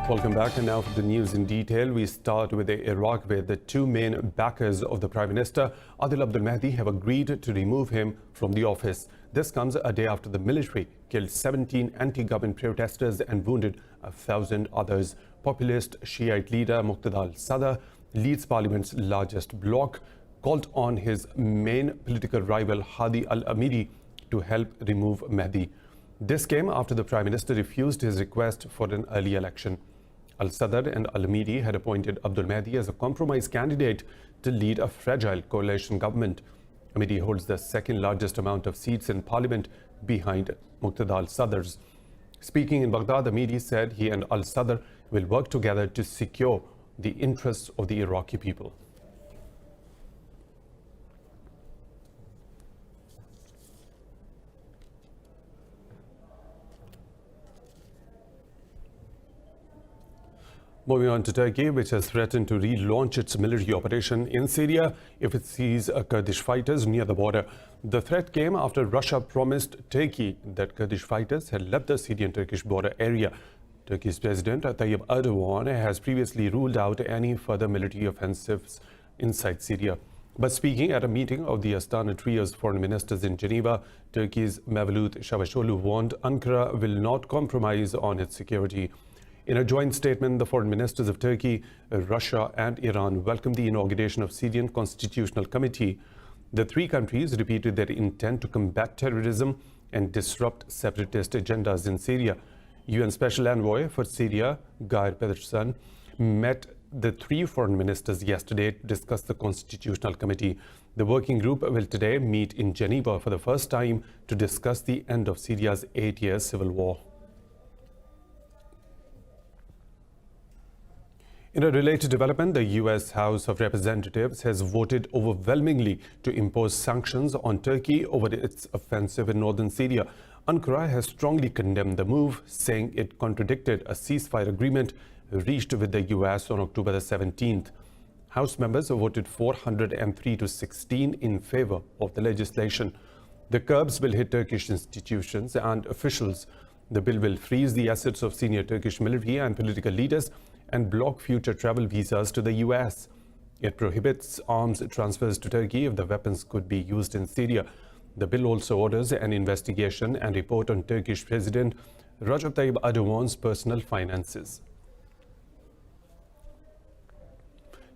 Welcome back, and now for the news in detail. We start with Iraq, where the two main backers of the Prime Minister, Adil Abdul Mahdi, have agreed to remove him from the office. This comes a day after the military killed 17 anti-government protesters and wounded 1,000 others. Populist Shiite leader Muqtada al-Sadr leads parliament's largest bloc, called on his main political rival Hadi al-Amiri to help remove Mahdi. This came after the Prime Minister refused his request for an early election. Al-Sadr and Al-Amiri had appointed Abdul Mahdi as a compromise candidate to lead a fragile coalition government. Amiri holds the second largest amount of seats in parliament behind Muqtada al-Sadr's. Speaking in Baghdad, Amiri said he and al-Sadr will work together to secure the interests of the Iraqi people. Moving on to Turkey, which has threatened to relaunch its military operation in Syria if it sees Kurdish fighters near the border. The threat came after Russia promised Turkey that Kurdish fighters had left the Syrian-Turkish border area. Turkey's President Tayyip Erdogan has previously ruled out any further military offensives inside Syria. But speaking at a meeting of the Astana Trio's foreign ministers in Geneva, Turkey's Mevlut Çavuşoğlu warned Ankara will not compromise on its security. In a joint statement, the foreign ministers of Turkey, Russia and Iran welcomed the inauguration of Syrian Constitutional Committee. The three countries repeated their intent to combat terrorism and disrupt separatist agendas in Syria. UN Special Envoy for Syria, Geir Pedersen, met the three foreign ministers yesterday to discuss the Constitutional Committee. The working group will today meet in Geneva for the first time to discuss the end of Syria's 8-year civil war. In a related development, the U.S. House of Representatives has voted overwhelmingly to impose sanctions on Turkey over its offensive in northern Syria. Ankara has strongly condemned the move, saying it contradicted a ceasefire agreement reached with the U.S. on October the 17th. House members voted 403 to 16 in favor of the legislation. The curbs will hit Turkish institutions and officials. The bill will freeze the assets of senior Turkish military and political leaders and block future travel visas to the U.S. It prohibits arms transfers to Turkey if the weapons could be used in Syria. The bill also orders an investigation and report on Turkish President Recep Tayyip Erdogan's personal finances.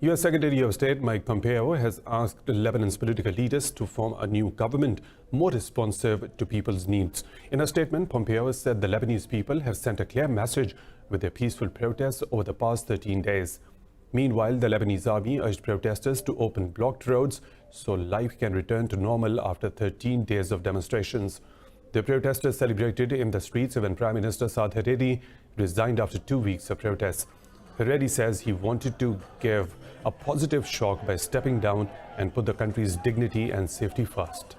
U.S. Secretary of State Mike Pompeo has asked Lebanon's political leaders to form a new government more responsive to people's needs. In a statement, Pompeo said the Lebanese people have sent a clear message with their peaceful protests over the past 13 days. Meanwhile, the Lebanese army urged protesters to open blocked roads so life can return to normal after 13 days of demonstrations. The protesters celebrated in the streets when Prime Minister Saad Hariri resigned after 2 weeks of protests. Hariri says he wanted to give a positive shock by stepping down and put the country's dignity and safety first.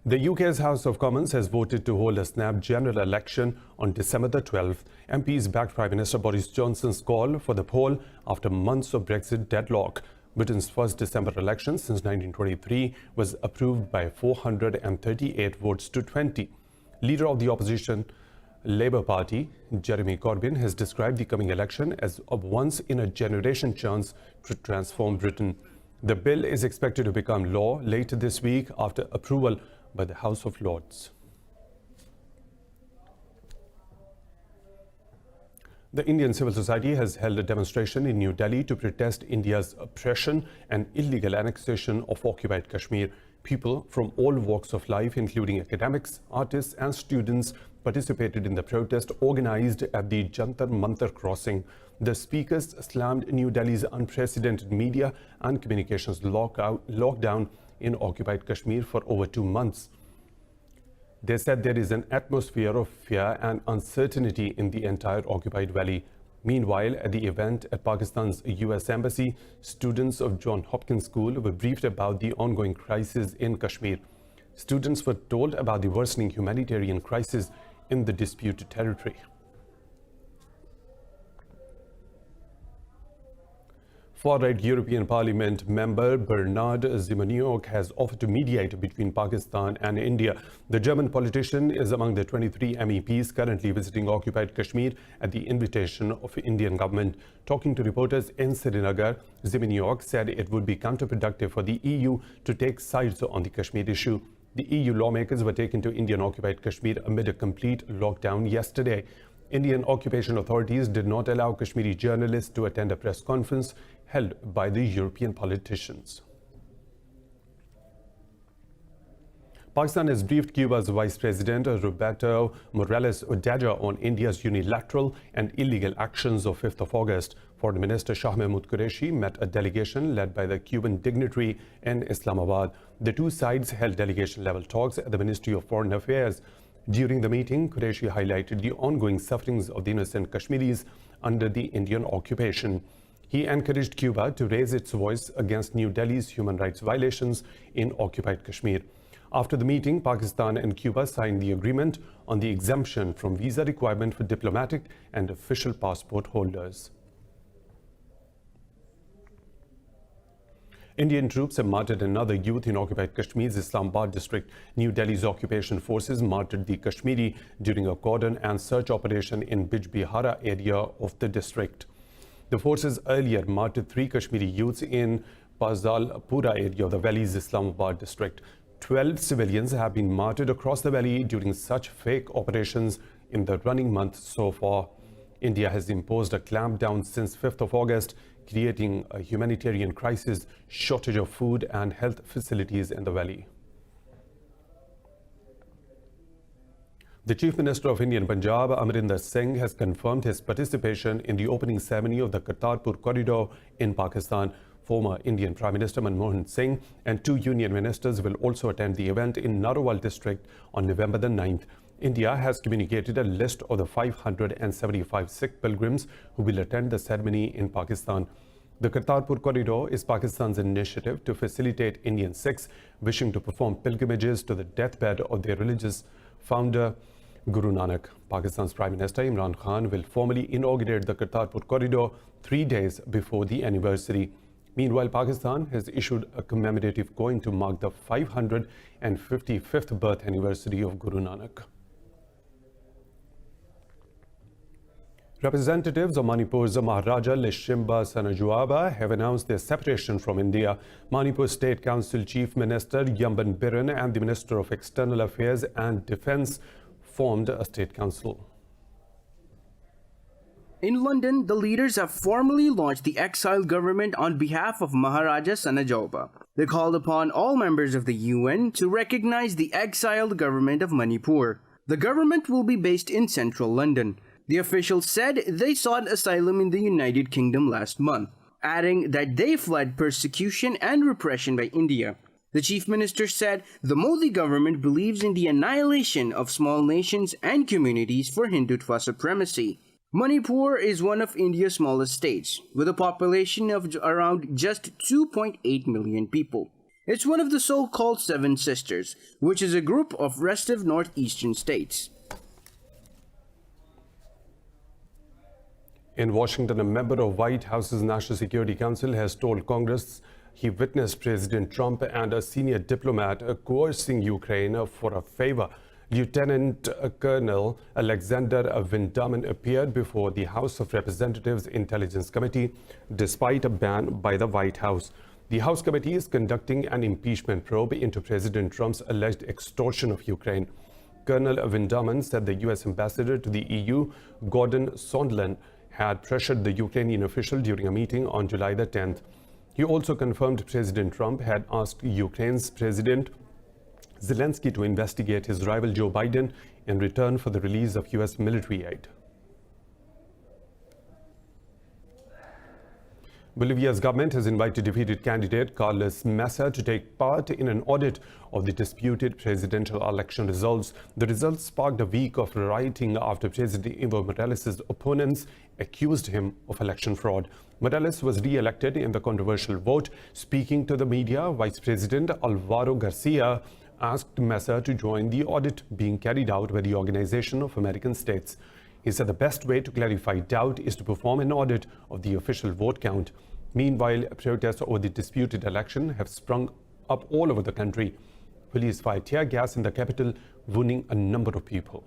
The UK's House of Commons has voted to hold a snap general election on December the 12th. MPs backed Prime Minister Boris Johnson's call for the poll after months of Brexit deadlock. Britain's first December election since 1923 was approved by 438 votes to 20. Leader of the opposition Labour Party, Jeremy Corbyn, has described the coming election as a once-in-a-generation chance to transform Britain. The bill is expected to become law later this week after approval by the House of Lords. The Indian civil society has held a demonstration in New Delhi to protest India's oppression and illegal annexation of occupied Kashmir. People from all walks of life, including academics, artists and students, participated in the protest organized at the Jantar Mantar crossing. The speakers slammed New Delhi's unprecedented media and communications lockdown in occupied Kashmir for over 2 months. They said there is an atmosphere of fear and uncertainty in the entire occupied valley. Meanwhile, at the event at Pakistan's US Embassy, students of Johns Hopkins School were briefed about the ongoing crisis in Kashmir. Students were told about the worsening humanitarian crisis in the disputed territory. Far-right European Parliament member Bernard Zimoniuk has offered to mediate between Pakistan and India. The German politician is among the 23 MEPs currently visiting occupied Kashmir at the invitation of the Indian government. Talking to reporters in Srinagar, Zimoniuk said it would be counterproductive for the EU to take sides on the Kashmir issue. The EU lawmakers were taken to Indian occupied Kashmir amid a complete lockdown yesterday. Indian occupation authorities did not allow Kashmiri journalists to attend a press conference held by the European politicians. Pakistan has briefed Cuba's Vice President Roberto Morales Odeja on India's unilateral and illegal actions of 5th of August. Foreign Minister Shah Mahmood Qureshi met a delegation led by the Cuban dignitary in Islamabad. The two sides held delegation-level talks at the Ministry of Foreign Affairs. During the meeting, Qureshi highlighted the ongoing sufferings of the innocent Kashmiris under the Indian occupation. He encouraged Cuba to raise its voice against New Delhi's human rights violations in occupied Kashmir. After the meeting, Pakistan and Cuba signed the agreement on the exemption from visa requirement for diplomatic and official passport holders. Indian troops have martyred another youth in occupied Kashmir's Islamabad district. New Delhi's occupation forces martyred the Kashmiri during a cordon and search operation in Bijbihara area of the district. The forces earlier martyred 3 Kashmiri youths in Pazalpura area of the valley's Islamabad district. 12 civilians have been martyred across the valley during such fake operations in the running month so far. India has imposed a clampdown since 5th of August, creating a humanitarian crisis, shortage of food and health facilities in the valley. The Chief Minister of Indian Punjab, Amarinder Singh, has confirmed his participation in the opening ceremony of the Kartarpur Corridor in Pakistan. Former Indian Prime Minister Manmohan Singh and 2 union ministers will also attend the event in Narowal district on November the 9th. India has communicated a list of the 575 Sikh pilgrims who will attend the ceremony in Pakistan. The Kartarpur Corridor is Pakistan's initiative to facilitate Indian Sikhs wishing to perform pilgrimages to the deathbed of their religious founder, Guru Nanak. Pakistan's Prime Minister Imran Khan will formally inaugurate the Kartarpur Corridor 3 days before the anniversary. Meanwhile, Pakistan has issued a commemorative coin to mark the 555th birth anniversary of Guru Nanak. Representatives of Manipur's Maharaja Lishimba Sanajuaba have announced their separation from India. Manipur State Council Chief Minister Yamban Biren and the Minister of External Affairs and Defence formed a state council. In London, the leaders have formally launched the exiled government on behalf of Maharaja Sanajoba. They called upon all members of the UN to recognize the exiled government of Manipur. The government will be based in central London. The officials said they sought asylum in the United Kingdom last month, adding that they fled persecution and repression by India. The chief minister said the Modi government believes in the annihilation of small nations and communities for Hindutva supremacy. Manipur is one of India's smallest states, with a population of around just 2.8 million people. It's one of the so-called Seven Sisters, which is a group of restive northeastern states. In Washington, a member of White House's National Security Council has told Congress he witnessed President Trump and a senior diplomat coercing Ukraine for a favor. Lieutenant Colonel Alexander Vindman appeared before the House of Representatives Intelligence Committee despite a ban by the White House. The House committee is conducting an impeachment probe into President Trump's alleged extortion of Ukraine. Colonel Vindman said the U.S. ambassador to the EU, Gordon Sondland, had pressured the Ukrainian official during a meeting on July the 10th. He also confirmed President Trump had asked Ukraine's President Zelensky to investigate his rival Joe Biden in return for the release of U.S. military aid. Bolivia's government has invited defeated candidate Carlos Mesa to take part in an audit of the disputed presidential election results. The results sparked a week of rioting after President Evo Morales' opponents accused him of election fraud. Morales was re-elected in the controversial vote. Speaking to the media, Vice President Alvaro Garcia asked Mesa to join the audit being carried out by the Organization of American States. He said the best way to clarify doubt is to perform an audit of the official vote count. Meanwhile, protests over the disputed election have sprung up all over the country. Police fired tear gas in the capital, wounding a number of people.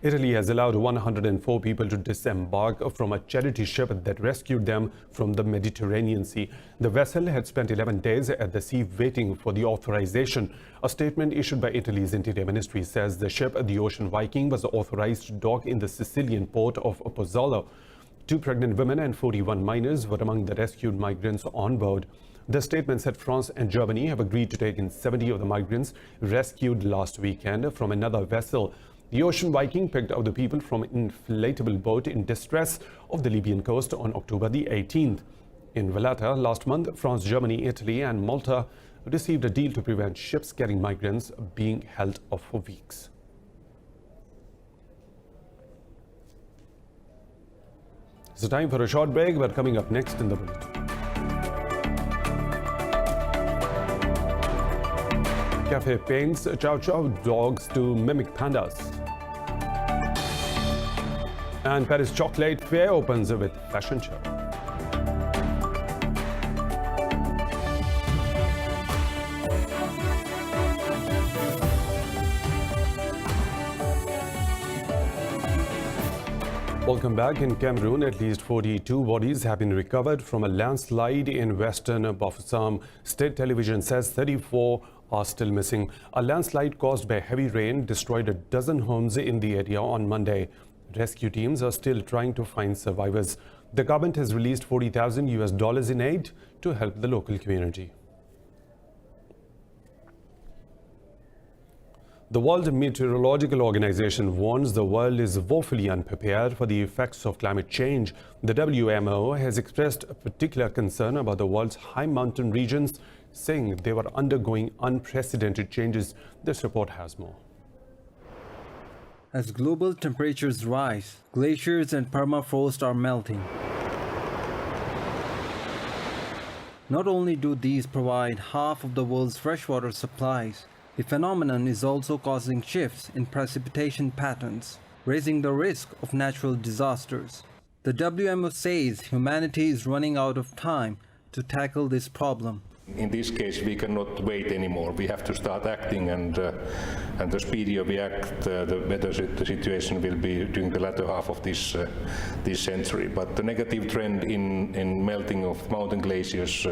Italy has allowed 104 people to disembark from a charity ship that rescued them from the Mediterranean Sea. The vessel had spent 11 days at the sea waiting for the authorization. A statement issued by Italy's Interior Ministry says the ship, the Ocean Viking, was authorized to dock in the Sicilian port of Pozzallo. 2 pregnant women and 41 minors were among the rescued migrants on board. The statement said France and Germany have agreed to take in 70 of the migrants rescued last weekend from another vessel. The Ocean Viking picked up the people from an inflatable boat in distress off the Libyan coast on October the 18th. In Valletta last month, France, Germany, Italy and Malta received a deal to prevent ships carrying migrants being held up for weeks. It's time for a short break, but coming up next in the bulletin. Cafe paints Chow Chow dogs to mimic pandas. And Paris Chocolate Fair opens with fashion show. Welcome back. In Cameroon, at least 42 bodies have been recovered from a landslide in western Bafoussam. State television says 34 are still missing. A landslide caused by heavy rain destroyed a dozen homes in the area on Monday. Rescue teams are still trying to find survivors. The government has released $40,000 in aid to help the local community. The World Meteorological Organization warns the world is woefully unprepared for the effects of climate change. The WMO has expressed a particular concern about the world's high mountain regions, saying they were undergoing unprecedented changes. This report has more. As global temperatures rise, glaciers and permafrost are melting. Not only do these provide half of the world's freshwater supplies, the phenomenon is also causing shifts in precipitation patterns, raising the risk of natural disasters. The WMO says humanity is running out of time to tackle this problem. In this case, we cannot wait anymore. We have to start acting, and the speedier we act, the better the situation will be during the latter half of this century. But the negative trend in melting of mountain glaciers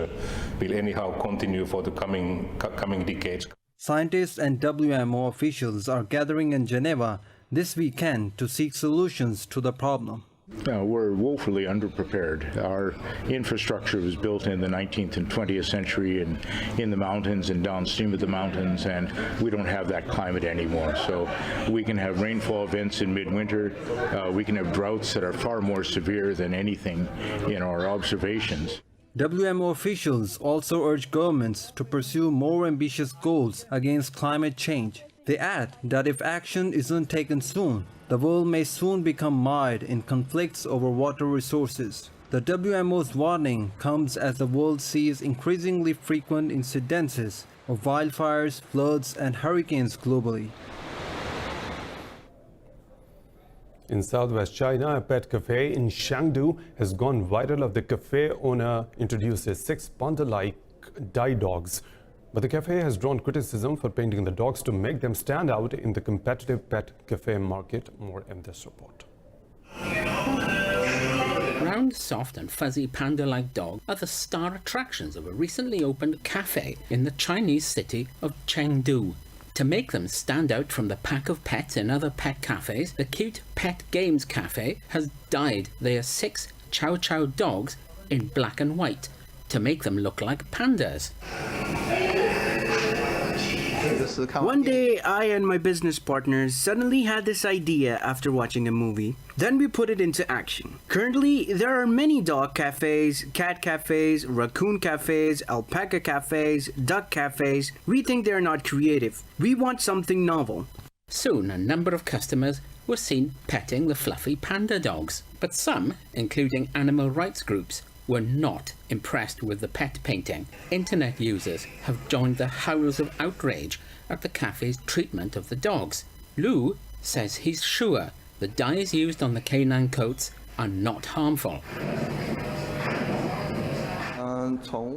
will anyhow continue for the coming decades. Scientists and WMO officials are gathering in Geneva this weekend to seek solutions to the problem. We're woefully underprepared. Our infrastructure was built in the 19th and 20th century and in the mountains and downstream of the mountains, and we don't have that climate anymore. So we can have rainfall events in midwinter. We can have droughts that are far more severe than anything in our observations. WMO officials also urge governments to pursue more ambitious goals against climate change. They add that if action isn't taken soon, the world may soon become mired in conflicts over water resources. The WMO's warning comes as the world sees increasingly frequent incidences of wildfires, floods, and hurricanes globally. In southwest China, a pet cafe in Chengdu has gone viral after the cafe owner introduces 6 panda-like dye dogs. But the cafe has drawn criticism for painting the dogs to make them stand out in the competitive pet cafe market. More in this report. Round, soft and fuzzy panda-like dogs are the star attractions of a recently opened cafe in the Chinese city of Chengdu. To make them stand out from the pack of pets in other pet cafes, the Cute Pet Games Cafe has dyed their 6 Chow Chow dogs in black and white to make them look like pandas. One day, I and my business partners suddenly had this idea after watching a movie. Then we put it into action. Currently, there are many dog cafes, cat cafes, raccoon cafes, alpaca cafes, duck cafes. We think they're not creative. We want something novel. Soon, a number of customers were seen petting the fluffy panda dogs. But some, including animal rights groups, were not impressed with the pet painting. Internet users have joined the howls of outrage at the cafe's treatment of the dogs. Lu says he's sure the dyes used on the canine coats are not harmful.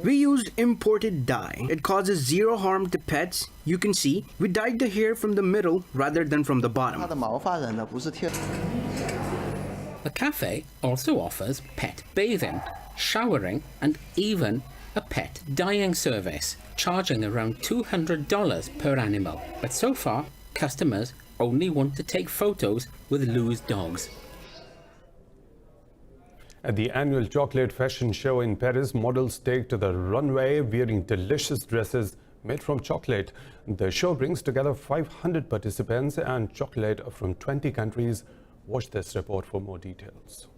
We used imported dye. It causes zero harm to pets. You can see, we dyed the hair from the middle rather than from the bottom. The cafe also offers pet bathing, showering, and even a pet dyeing service, charging around $200 per animal. But so far, customers only want to take photos with loose dogs. At the annual chocolate fashion show in Paris, models take to the runway wearing delicious dresses made from chocolate. The show brings together 500 participants and chocolate from 20 countries. Watch this report for more details.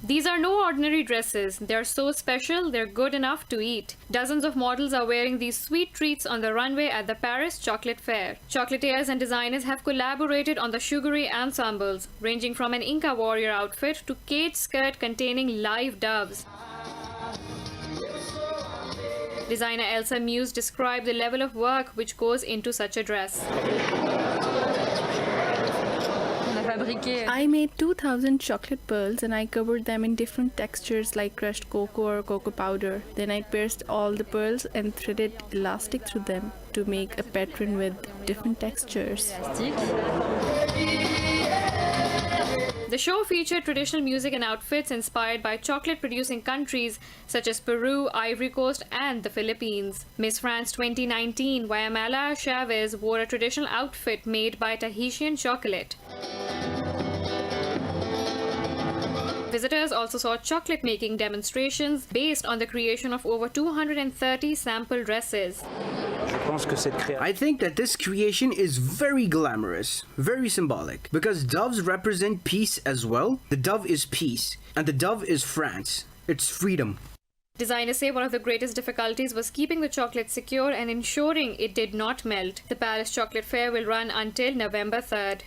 These are no ordinary dresses. They're so special, they're good enough to eat. Dozens of models are wearing these sweet treats on the runway at the Paris Chocolate Fair. Chocolatiers and designers have collaborated on the sugary ensembles, ranging from an Inca warrior outfit to cage skirt containing live doves. Designer Elsa Muse described the level of work which goes into such a dress. I made 2,000 chocolate pearls and I covered them in different textures like crushed cocoa or cocoa powder. Then I pierced all the pearls and threaded elastic through them to make a pattern with different textures. The show featured traditional music and outfits inspired by chocolate-producing countries such as Peru, Ivory Coast, and the Philippines. Miss France 2019, Wayamala Chavez, wore a traditional outfit made by Tahitian chocolate. Visitors also saw chocolate-making demonstrations based on the creation of over 230 sample dresses. I think that this creation is very glamorous, very symbolic, because doves represent peace as well. The dove is peace, and the dove is France. It's freedom. Designers say one of the greatest difficulties was keeping the chocolate secure and ensuring it did not melt. The Paris Chocolate Fair will run until November 3rd.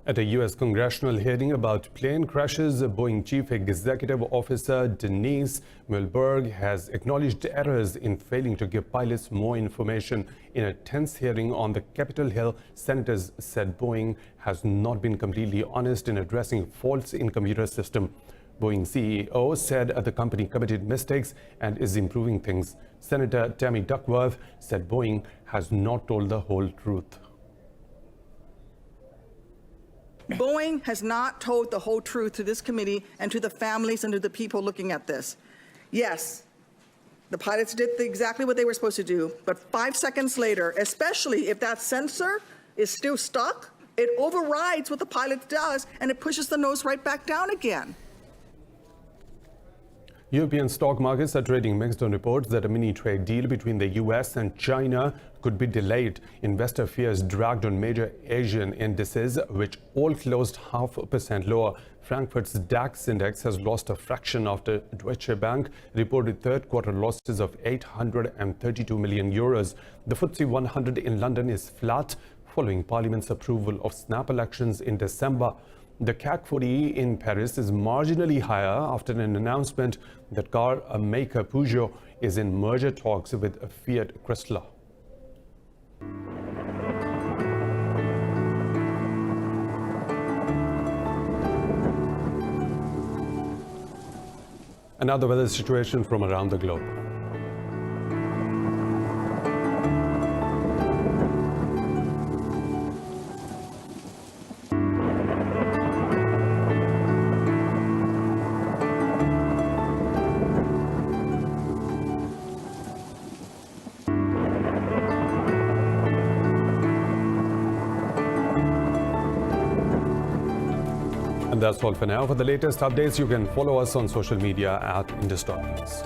At a U.S. congressional hearing about plane crashes, Boeing Chief Executive Officer Denise Mulberg has acknowledged errors in failing to give pilots more information. In a tense hearing on the Capitol Hill, senators said Boeing has not been completely honest in addressing faults in computer system. Boeing CEO said the company committed mistakes and is improving things. Senator Tammy Duckworth said Boeing has not told the whole truth. Boeing has not told the whole truth to this committee and to the families and to the people looking at this. Yes, the pilots did exactly what they were supposed to do, but 5 seconds later, especially if that sensor is still stuck, it overrides what the pilot does and it pushes the nose right back down again. European stock markets are trading mixed on reports that a mini trade deal between the US and China could be delayed. Investor fears dragged on major Asian indices, which all closed 0.5% lower. Frankfurt's DAX index has lost a fraction after Deutsche Bank reported third quarter losses of 832 million euros. The FTSE 100 in London is flat following Parliament's approval of snap elections in December. The CAC 40 in Paris is marginally higher after an announcement that car maker Peugeot is in merger talks with Fiat Chrysler. Another weather situation from around the globe. And that's all for now. For the latest updates, you can follow us on social media at Indus News.